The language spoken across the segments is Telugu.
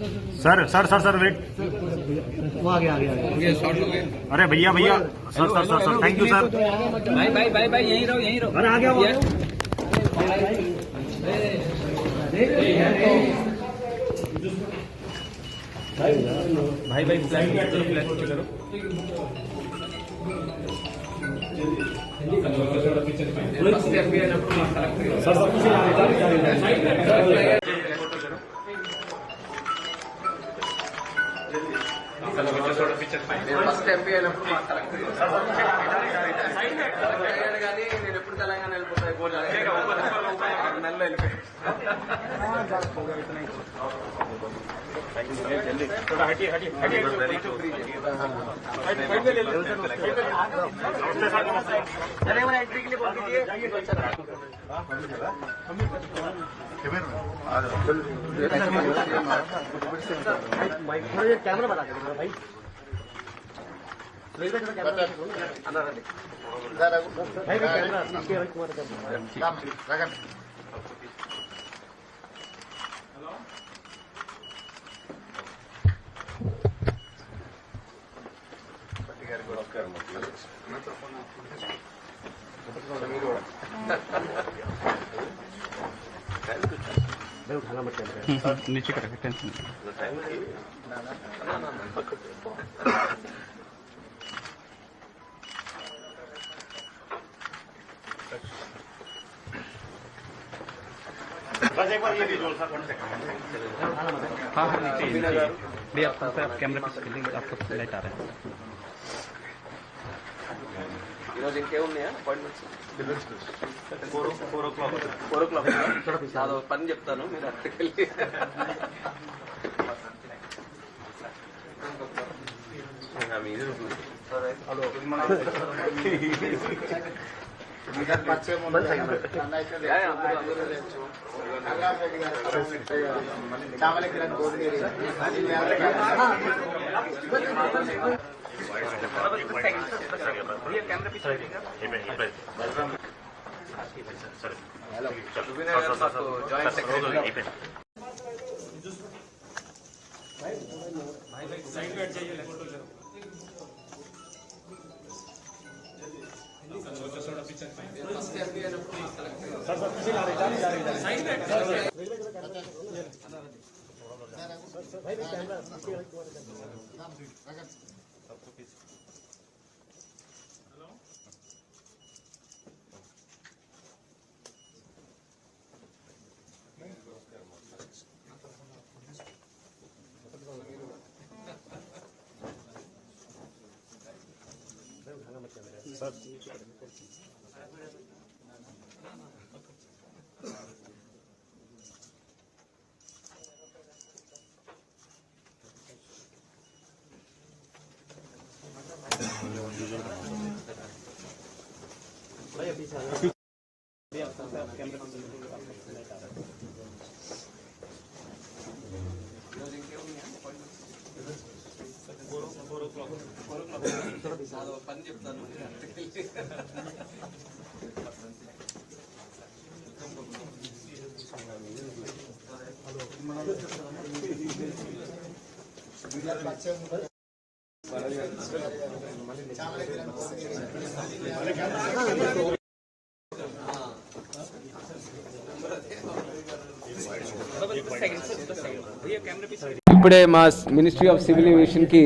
Sir sir sir sir wait, वो आ गया अरे भैया भैया, sir sir sir sir thank you sir. भाई भाई भाई भाई यहीं रहो यहीं रहो। अरे आ गया वो। भाई भाई फ्लैश करो। ఫస్ట్ ఎంపీ అయినప్పుడు మా కలెక్టర్ కానీ నేను ఎప్పుడు తెలంగాణ వెళ్ళిపోతాయి నెలలో వెళ్ళిపోయి कैमरा बता भाई नीचे कर टेंशन बस एक बार ये विजुअल सर 1 सेकंड। हाँ हाँ नीचे भी आप कैमरा पे स्क्रीन आपको लाइट आ रहा है। ఈరోజు ఇంకేమున్నాయా అపాయింట్మెంట్స్? 4 o'clock నాదో పని చెప్తాను, మీరు అక్కడికి వెళ్ళి జాయింట్ సెక్రటరీ ఫస్ట్ ఎంపీ అయినప్పుడు మా నాదో పని చెప్తాను, మీరు అక్కడికి ఇప్పుడే మా మినిస్ట్రీ ఆఫ్ సివిల్ ఏవియేషన్ కి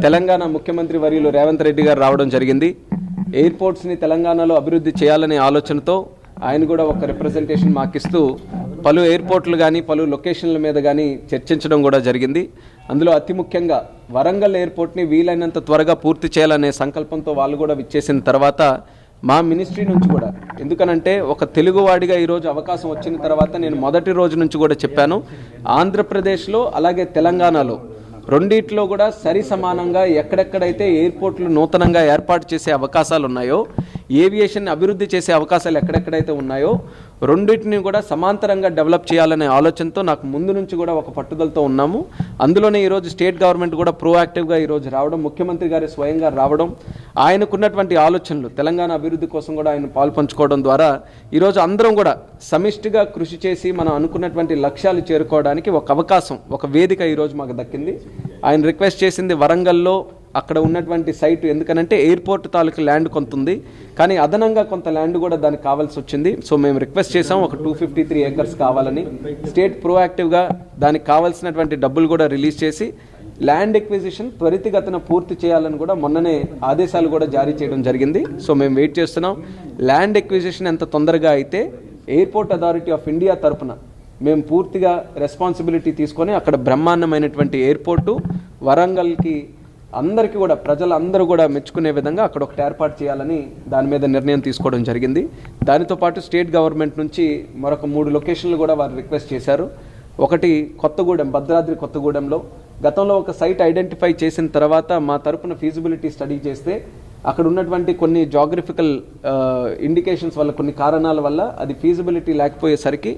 తెలంగాణ ముఖ్యమంత్రి వర్యులు రేవంత్ రెడ్డి గారు రావడం జరిగింది. ఎయిర్పోర్ట్స్ ని తెలంగాణలో అభివృద్ధి చేయాలనే ఆలోచనతో ఆయన కూడా ఒక రిప్రజెంటేషన్ మాకిస్తూ పలు ఎయిర్పోర్ట్లు కానీ పలు లొకేషన్ల మీద కానీ చర్చించడం కూడా జరిగింది. అందులో అతి ముఖ్యంగా వరంగల్ ఎయిర్పోర్ట్ని వీలైనంత త్వరగా పూర్తి చేయాలనే సంకల్పంతో వాళ్ళు కూడా విచ్చేసిన తర్వాత మా మినిస్ట్రీ నుంచి కూడా, ఎందుకనంటే ఒక తెలుగువాడిగా ఈరోజు అవకాశం వచ్చిన తర్వాత నేను మొదటి రోజు నుంచి కూడా చెప్పాను, ఆంధ్రప్రదేశ్లో అలాగే తెలంగాణలో రెండిట్లో కూడా సరి సమానంగా ఎక్కడెక్కడైతే ఎయిర్పోర్ట్లు నూతనంగా ఏర్పాటు చేసే అవకాశాలు ఉన్నాయో ఏవియేషన్ అభివృద్ధి చేసే అవకాశాలు ఎక్కడెక్కడైతే ఉన్నాయో రెండింటిని కూడా సమాంతరంగా డెవలప్ చేయాలనే ఆలోచనతో నాకు ముందు నుంచి కూడా ఒక పట్టుదలతో ఉన్నాము. అందులోనే ఈరోజు స్టేట్ గవర్నమెంట్ కూడా ప్రోయాక్టివ్గా ఈరోజు రావడం, ముఖ్యమంత్రి గారి స్వయంగా రావడం, ఆయనకున్నటువంటి ఆలోచనలు తెలంగాణ అభివృద్ధి కోసం కూడా ఆయన పాల్పంచుకోవడం ద్వారా ఈరోజు అందరం కూడా సమిష్టిగా కృషి చేసి మనం అనుకున్నటువంటి లక్ష్యాలు చేరుకోవడానికి ఒక అవకాశం, ఒక వేదిక ఈరోజు మాకు దక్కింది. ఆయన రిక్వెస్ట్ చేసింది వరంగల్లో అక్కడ ఉన్నటువంటి సైటు, ఎందుకనంటే ఎయిర్పోర్ట్ తాలూకు ల్యాండ్ కొంత ఉంది, కానీ అదనంగా కొంత ల్యాండ్ కూడా దానికి కావాల్సి వచ్చింది. సో మేము రిక్వెస్ట్ చేసాం ఒక 253 ఏకర్స్ కావాలని. స్టేట్ ప్రోయాక్టివ్గా దానికి కావాల్సినటువంటి డబ్బులు కూడా రిలీజ్ చేసి ల్యాండ్ ఎక్విజిషన్ త్వరితగతిన పూర్తి చేయాలని కూడా మొన్ననే ఆదేశాలు కూడా జారీ చేయడం జరిగింది. సో మేము వెయిట్ చేస్తున్నాం. ల్యాండ్ ఎక్విజిషన్ ఎంత తొందరగా అయితే ఎయిర్పోర్ట్ అథారిటీ ఆఫ్ ఇండియా తరఫున మేము పూర్తిగా రెస్పాన్సిబిలిటీ తీసుకొని అక్కడ బ్రహ్మాండమైనటువంటి ఎయిర్పోర్టు వరంగల్కి అందరికీ కూడా ప్రజలందరూ కూడా మెచ్చుకునే విధంగా అక్కడ ఒకటి ఏర్పాటు చేయాలని దాని మీద నిర్ణయం తీసుకోవడం జరిగింది. దానితో పాటు స్టేట్ గవర్నమెంట్ నుంచి మరొక 3 లొకేషన్లు కూడా వారు రిక్వెస్ట్ చేశారు. ఒకటి కొత్తగూడెం, భద్రాద్రి కొత్తగూడెంలో గతంలో ఒక సైట్ ఐడెంటిఫై చేసిన తర్వాత మా తరపున ఫీజిబిలిటీ స్టడీ చేస్తే అక్కడ ఉన్నటువంటి కొన్ని జాగ్రఫికల్ ఇండికేషన్స్ వల్ల, కొన్ని కారణాల వల్ల అది ఫీజిబిలిటీ లేకపోయేసరికి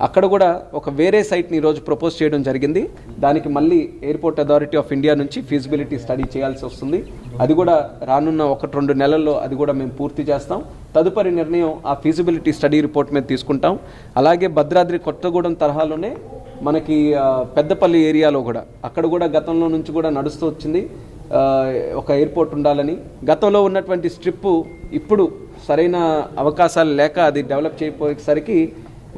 అక్కడ కూడా ఒక వేరే సైట్ని ఈరోజు ప్రపోజ్ చేయడం జరిగింది. దానికి మళ్ళీ ఎయిర్పోర్ట్ అథారిటీ ఆఫ్ ఇండియా నుంచి ఫీజిబిలిటీ స్టడీ చేయాల్సి వస్తుంది. అది కూడా రానున్న 1-2 నెలల్లో అది కూడా మేము పూర్తి చేస్తాం. తదుపరి నిర్ణయం ఆ ఫీజిబిలిటీ స్టడీ రిపోర్ట్ మీద తీసుకుంటాం. అలాగే భద్రాద్రి కొత్తగూడెం తరహాలోనే మనకి పెద్దపల్లి ఏరియాలో కూడా అక్కడ కూడా గతంలో నుంచి కూడా నడుస్తూ వచ్చింది ఒక ఎయిర్పోర్ట్ ఉండాలని. గతంలో ఉన్నటువంటి స్ట్రిప్ ఇప్పుడు సరైన అవకాశాలు లేక అది డెవలప్ చేయకపోయేసరికి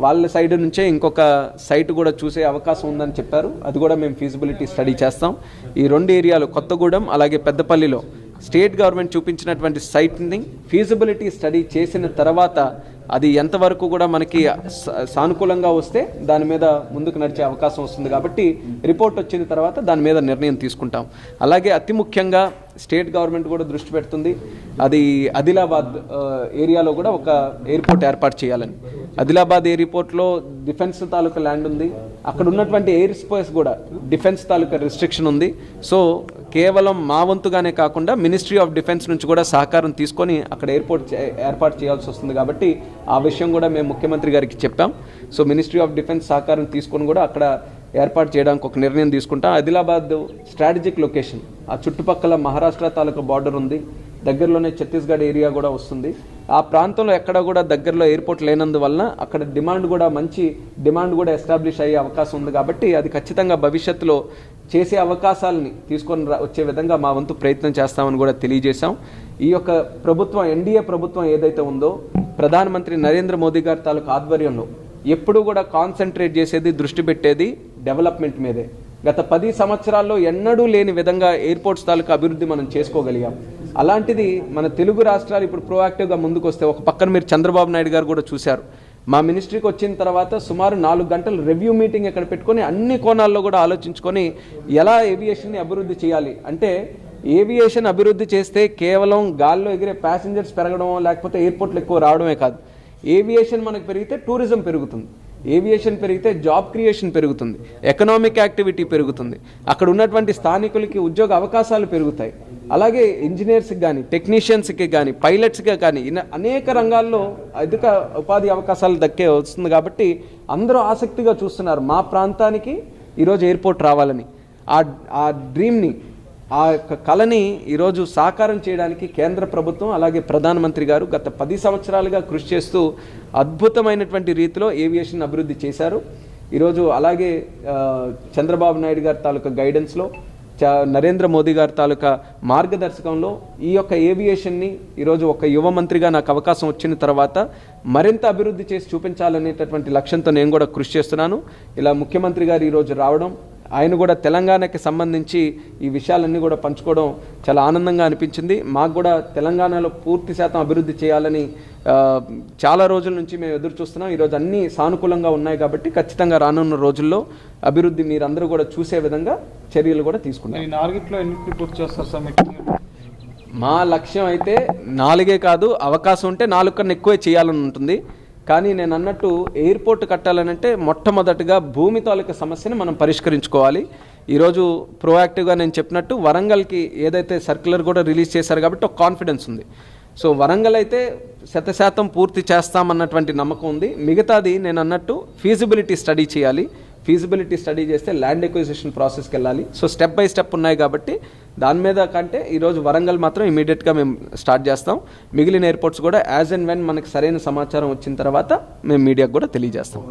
వాళ్ళ సైడ్ నుంచే ఇంకొక సైట్ కూడా చూసే అవకాశం ఉందని చెప్పారు. అది కూడా మేము ఫీజిబిలిటీ స్టడీ చేస్తాం. ఈ 2 ఏరియాలు కొత్తగూడెం అలాగే పెద్దపల్లిలో స్టేట్ గవర్నమెంట్ చూపించినటువంటి సైట్ని ఫీజిబిలిటీ స్టడీ చేసిన తర్వాత అది ఎంతవరకు కూడా మనకి సానుకూలంగా వస్తే దాని మీద ముందుకు నడిచే అవకాశం వస్తుంది. కాబట్టి రిపోర్ట్ వచ్చిన తర్వాత దాని మీద నిర్ణయం తీసుకుంటాం. అలాగే అతి ముఖ్యంగా స్టేట్ గవర్నమెంట్ కూడా దృష్టి పెడుతుంది, అది ఆదిలాబాద్ ఏరియాలో కూడా ఒక ఎయిర్పోర్ట్ ఏర్పాటు చేయాలని. ఆదిలాబాద్ ఎయిర్పోర్ట్లో డిఫెన్స్ తాలూకా ల్యాండ్ ఉంది. అక్కడ ఉన్నటువంటి ఎయిర్ స్పేస్ కూడా డిఫెన్స్ తాలూకా రిస్ట్రిక్షన్ ఉంది. సో కేవలం మా వంతుగానే కాకుండా మినిస్ట్రీ ఆఫ్ డిఫెన్స్ నుంచి కూడా సహకారం తీసుకొని అక్కడ ఎయిర్పోర్ట్ ఏర్పాటు చేయాల్సి వస్తుంది. కాబట్టి ఆ విషయం కూడా మేము ముఖ్యమంత్రి గారికి చెప్పాం. సో మినిస్ట్రీ ఆఫ్ డిఫెన్స్ సహకారం తీసుకొని కూడా అక్కడ ఏర్పాటు చేయడానికి ఒక నిర్ణయం తీసుకుంటాం. ఆదిలాబాద్ స్ట్రాటజిక్ లొకేషన్, ఆ చుట్టుపక్కల మహారాష్ట్ర తాలూకా బార్డర్ ఉంది, దగ్గరలోనే ఛత్తీస్గఢ్ ఏరియా కూడా వస్తుంది. ఆ ప్రాంతంలో ఎక్కడ కూడా దగ్గరలో ఎయిర్పోర్ట్ లేనందువలన అక్కడ మంచి డిమాండ్ కూడా ఎస్టాబ్లిష్ అయ్యే అవకాశం ఉంది. కాబట్టి అది ఖచ్చితంగా భవిష్యత్తులో చేసే అవకాశాలని తీసుకొని వచ్చే విధంగా మా వంతు ప్రయత్నం చేస్తామని కూడా తెలియజేశాం. ఈ యొక్క ప్రభుత్వం, ఎన్డీఏ ప్రభుత్వం ఏదైతే ఉందో, ప్రధానమంత్రి నరేంద్ర మోదీ గారి తాలూకా ఆధ్వర్యంలో ఎప్పుడు కూడా కాన్సన్ట్రేట్ చేసేది, దృష్టి పెట్టేది డెవలప్మెంట్ మీదే. గత 10 సంవత్సరాల్లో ఎన్నడూ లేని విధంగా ఎయిర్పోర్ట్స్ తాలూకా అభివృద్ధి మనం చేసుకోగలిగాం. అలాంటిది మన తెలుగు రాష్ట్రాలు ఇప్పుడు ప్రోయాక్టివ్గా ముందుకు వస్తే, ఒక పక్కన మీరు చంద్రబాబు నాయుడు గారు కూడా చూశారు, మా మినిస్ట్రీకి వచ్చిన తర్వాత సుమారు 4 గంటలు రివ్యూ మీటింగ్ ఇక్కడ పెట్టుకొని అన్ని కోణాల్లో కూడా ఆలోచించుకొని ఎలా ఏవియేషన్ని అభివృద్ధి చేయాలి. అంటే ఏవియేషన్ అభివృద్ధి చేస్తే కేవలం గాల్లో ఎగిరే ప్యాసింజర్స్ పెరగడం లేకపోతే ఎయిర్పోర్ట్లు ఎక్కువ రావడమే కాదు. ఏవియేషన్ మనకు పెరిగితే టూరిజం పెరుగుతుంది, ఏవియేషన్ పెరిగితే జాబ్ క్రియేషన్ పెరుగుతుంది, ఎకనామిక్ యాక్టివిటీ పెరుగుతుంది, అక్కడ ఉన్నటువంటి స్థానికులకి ఉద్యోగ అవకాశాలు పెరుగుతాయి. అలాగే ఇంజనీర్స్కి కానీ, టెక్నీషియన్స్కి కానీ, పైలట్స్కి కానీ అనేక రంగాల్లో అధిక ఉపాధి అవకాశాలు దక్కే వస్తుంది. కాబట్టి అందరూ ఆసక్తిగా చూస్తున్నారు మా ప్రాంతానికి ఈరోజు ఎయిర్పోర్ట్ రావాలని. ఆ డ్రీమ్ని, ఆ యొక్క కళని ఈరోజు సాకారం చేయడానికి కేంద్ర ప్రభుత్వం అలాగే ప్రధానమంత్రి గారు గత 10 సంవత్సరాలుగా కృషి చేస్తూ అద్భుతమైనటువంటి రీతిలో ఏవియేషన్ అభివృద్ధి చేశారు. ఈరోజు అలాగే చంద్రబాబు నాయుడు గారి తాలూకా గైడెన్స్లో, నరేంద్ర మోదీ గారి తాలూకా మార్గదర్శకంలో ఈ యొక్క ఏవియేషన్ని ఈరోజు ఒక యువ మంత్రిగా నాకు అవకాశం వచ్చిన తర్వాత మరింత అభివృద్ధి చేసి చూపించాలనేటటువంటి లక్ష్యంతో నేను కూడా కృషి చేస్తున్నాను. ఇలా ముఖ్యమంత్రి గారు ఈరోజు రావడం, ఆయన కూడా తెలంగాణకి సంబంధించి ఈ విషయాలన్నీ కూడా పంచుకోవడం చాలా ఆనందంగా అనిపించింది. మాకు కూడా తెలంగాణలో పూర్తి శాతం అభివృద్ధి చేయాలని చాలా రోజుల నుంచి మేము ఎదురు చూస్తున్నాం. ఈరోజు అన్నీ సానుకూలంగా ఉన్నాయి కాబట్టి ఖచ్చితంగా రానున్న రోజుల్లో అభివృద్ధి మీరందరూ కూడా చూసే విధంగా చర్యలు కూడా తీసుకుంటాం. మా లక్ష్యం అయితే 4 కాదు, అవకాశం ఉంటే 4 కన్నా ఎక్కువే చేయాలని ఉంటుంది. కానీ నేను అన్నట్టు ఎయిర్పోర్ట్ కట్టాలనంటే మొట్టమొదటిగా భూమి తాలూకా సమస్యను మనం పరిష్కరించుకోవాలి. ఈరోజు ప్రోయాక్టివ్గా నేను చెప్పినట్టు వరంగల్కి ఏదైతే సర్క్యులర్ కూడా రిలీజ్ చేశారు కాబట్టి ఒక కాన్ఫిడెన్స్ ఉంది. సో వరంగల్ అయితే 100% పూర్తి చేస్తామన్నటువంటి నమ్మకం ఉంది. మిగతాది నేను అన్నట్టు ఫీజిబిలిటీ స్టడీ చేయాలి. ఫీజిబిలిటీ స్టడీ చేస్తే ల్యాండ్ ఎక్విజిషన్ ప్రాసెస్కి వెళ్ళాలి. సో స్టెప్ బై స్టెప్ ఉన్నాయి కాబట్టి దాని మీద కంటే ఈరోజు వరంగల్ మాత్రం ఇమీడియట్గా మేము స్టార్ట్ చేస్తాం. మిగిలిన ఎయిర్పోర్ట్స్ కూడా యాజ్ అండ్ వెన్ మనకి సరైన సమాచారం వచ్చిన తర్వాత మేము మీడియాకు కూడా తెలియజేస్తాం.